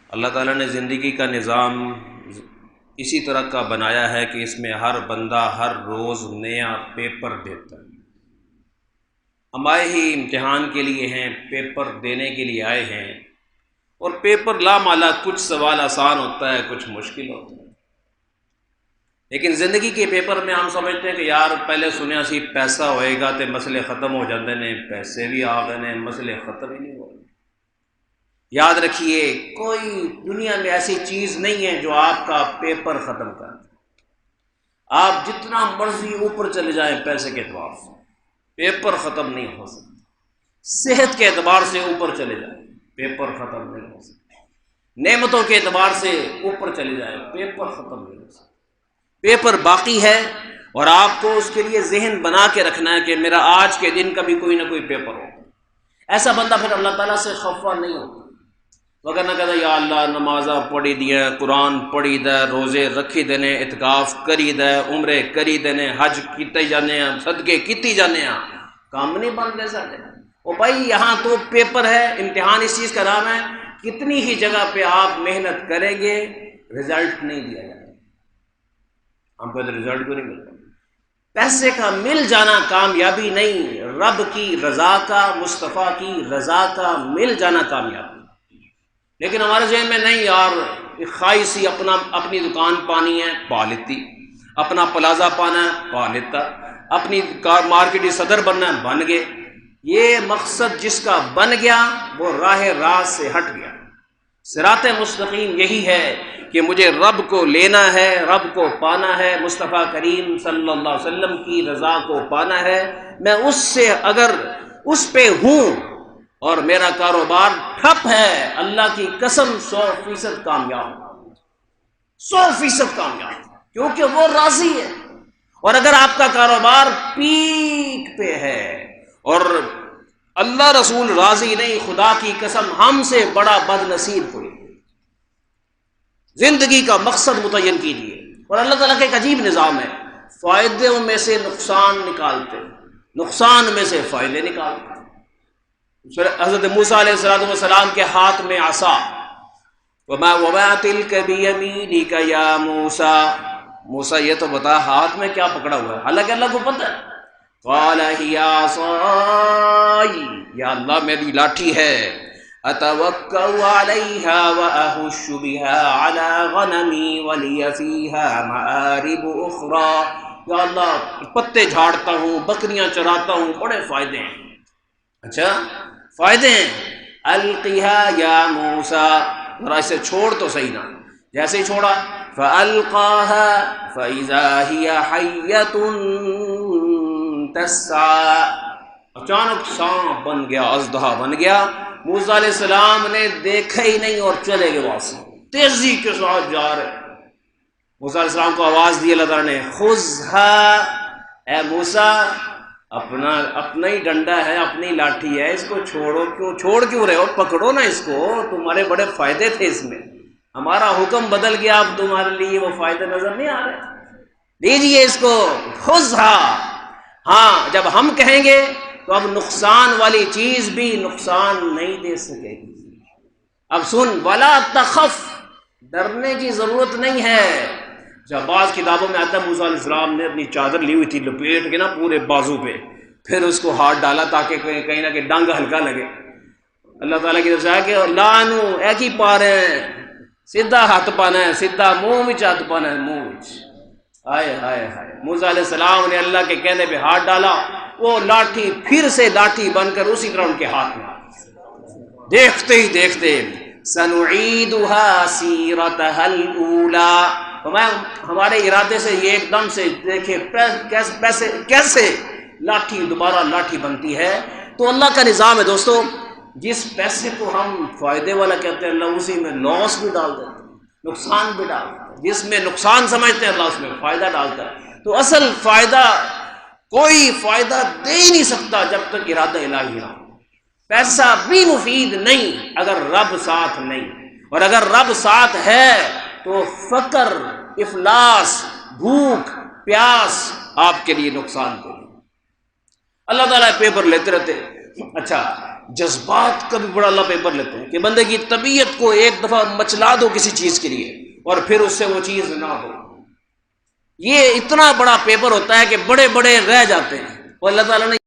اللہ تعالیٰ نے زندگی کا نظام اسی طرح کا بنایا ہے کہ اس میں ہر بندہ ہر روز نیا پیپر دیتا ہے۔ ہم آئے ہی امتحان کے لیے ہیں، پیپر دینے کے لیے آئے ہیں، اور پیپر لامالا کچھ سوال آسان ہوتا ہے، کچھ مشکل ہوتا ہے، لیکن زندگی کے پیپر میں ہم سمجھتے ہیں کہ یار پہلے سنیا سی پیسہ ہوئے گا تو مسئلے ختم ہو جاتے ہیں، پیسے بھی آ گئے ہیں، مسئلے ختم ہی نہیں ہو رہے۔ یاد رکھیے کوئی دنیا میں ایسی چیز نہیں ہے جو آپ کا پیپر ختم کر دے۔ آپ جتنا مرضی اوپر چلے جائیں پیسے کے اعتبار سے، پیپر ختم نہیں ہو سکتا۔ صحت کے اعتبار سے اوپر چلے جائیں، پیپر ختم نہیں ہو سکتا۔ نعمتوں کے اعتبار سے اوپر چلے جائیں، پیپر ختم نہیں ہو سکتا۔ پیپر باقی ہے، اور آپ کو اس کے لیے ذہن بنا کے رکھنا ہے کہ میرا آج کے دن کا بھی کوئی نہ کوئی پیپر ہو۔ ایسا بندہ پھر اللہ تعالیٰ سے خفا نہیں ہوتا۔ وگر نہ کہتا یا اللہ نمازاں پڑھی دیا، قرآن پڑھی دے، روزے رکھی دینے، اعتکاف کری دے، عمرے کری دینے، حج کیتے جانے ہیں، صدقے کیتی جانے ہیں، کام نہیں بن رہے سارے۔ او بھائی یہاں تو پیپر ہے، امتحان اس چیز کا نام ہے، کتنی ہی جگہ پہ آپ محنت کریں گے رزلٹ نہیں دیا جائے۔ ہم کہتے رزلٹ کو نہیں ملتا۔ پیسے کا مل جانا کامیابی نہیں، رب کی رضا کا، مصطفیٰ کی رضا کا مل جانا کامیابی۔ لیکن ہمارے ذہن میں نہیں یار، خواہش سی اپنی دکان پانی ہے پا لیتی، اپنا پلازا پانا ہے پا لیتا، اپنی مارکیٹ صدر بننا ہے بن گئے۔ یہ مقصد جس کا بن گیا وہ راہ راست سے ہٹ گیا۔ صراط مستقیم یہی ہے کہ مجھے رب کو لینا ہے، رب کو پانا ہے، مصطفیٰ کریم صلی اللہ علیہ وسلم کی رضا کو پانا ہے۔ میں اس سے اگر اس پہ ہوں اور میرا کاروبار ٹھپ ہے، اللہ کی قسم 100% کامیاب، 100% کامیاب، کیونکہ وہ راضی ہے۔ اور اگر آپ کا کاروبار پیک پہ ہے اور اللہ رسول راضی نہیں، خدا کی قسم ہم سے بڑا بد نصیب کوئی۔ زندگی کا مقصد متعین کیجیے، اور اللہ تعالیٰ کا ایک عجیب نظام ہے، فائدوں میں سے نقصان نکالتے، نقصان میں سے فائدے نکالتے۔ حضرت موسیٰ علیہ السلام کے ہاتھ میں عصا، وَمَا تِلْكَ بِيَمِينِكَ يَا مُوسَىٰ، موسیٰ یہ تو بتا ہاتھ میں کیا پکڑا ہوا ہے، حالانکہ اللہ کو پتہ ہے۔ قَالَ هِيَ عَصَايَ، یا اللہ میری لاٹھی ہے، أَتَوَكَّأُ عَلَيْهَا وَأَهُشُّ بِهَا عَلَىٰ غَنَمِي وَلِيَ فِيهَا مَآرِبُ أُخْرَىٰ، یا اللہ پتے جھاڑتا ہوں، بکریاں چراتا ہوں، بڑے فائدے ہیں۔ اچھا فائدے ہیں، القیہا یا موسیٰ، ذرا اسے چھوڑ تو صحیح نا۔ جیسے ہی چھوڑا فَأَلْقَاهَا فَإِذَا هِيَ حَيَّةٌ تَسْعَىٰ، اچانک سانپ بن گیا، اژدہا بن گیا۔ موسیٰ علیہ السلام نے دیکھا ہی نہیں اور چلے گئے وہاں سے، تیزی کے ساتھ جا رہے۔ موسیٰ علیہ السلام کو آواز دی اللہ تعالیٰ نے، خُذْهَا، اے موسیٰ اپنا ہی ڈنڈا ہے، اپنی لاٹھی ہے، اس کو چھوڑ کیوں رہے ہو؟ پکڑو نا اس کو، تمہارے بڑے فائدے تھے اس میں، ہمارا حکم بدل گیا، اب تمہارے لیے وہ فائدے نظر نہیں آ رہے، دیجئے اس کو، خُذْهَا۔ ہاں جب ہم کہیں گے تو اب نقصان والی چیز بھی نقصان نہیں دے سکے گی۔ اب سن، وَلَا تَخَفْ، ڈرنے کی ضرورت نہیں ہے۔ جب بعض کتابوں میں آتا ہے موسیٰ علیہ السلام نے اپنی چادر لی ہوئی تھی لپیٹ کے نا پورے بازو پہ، پھر اس کو ہاتھ ڈالا تاکہ کہیں نہ کہیں ڈنگ ہلکا لگے۔ اللہ تعالیٰ کی طرف سے آیا کہ لانو ایک ہی پا رہے ہیں، سیدھا ہاتھ پانا ہے، سیدھا منہ میں ہاتھ پانا ہے، منہ میں۔ ہائے ہائے ہائے، موسیٰ علیہ السلام نے اللہ کے کہنے پہ ہاتھ ڈالا، وہ لاٹھی پھر سے لاٹھی بن کر اسی طرح ان کے ہاتھ میں آ گئی۔ دیکھتے ہی دیکھتے سَنُعِيدُهَا سِيرَتَهَا الْأُولَىٰ، ہمارے ارادے سے یہ ایک دم سے دیکھے کیسے لاٹھی دوبارہ لاٹھی بنتی ہے۔ تو اللہ کا نظام ہے دوستو، جس پیسے کو ہم فائدے والا کہتے ہیں اللہ اسی میں لاس بھی ڈال دیتا ہے، نقصان بھی ڈال دیتا ہے، جس میں نقصان سمجھتے ہیں اللہ اس میں فائدہ ڈالتا ہے۔ تو اصل فائدہ کوئی فائدہ دے ہی نہیں سکتا جب تک ارادہ الہی نہ ہو۔ پیسہ بھی مفید نہیں اگر رب ساتھ نہیں، اور اگر رب ساتھ ہے تو فقر، افلاس، بھوک، پیاس آپ کے لیے نقصان دے۔ اللہ تعالیٰ پیپر لیتے رہتے، اچھا، جذبات کا بھی بڑا اللہ پیپر لیتے ہیں کہ بندے کی طبیعت کو ایک دفعہ مچلا دو کسی چیز کے لیے اور پھر اس سے وہ چیز نہ ہو، یہ اتنا بڑا پیپر ہوتا ہے کہ بڑے بڑے رہ جاتے ہیں، اور اللہ تعالیٰ نے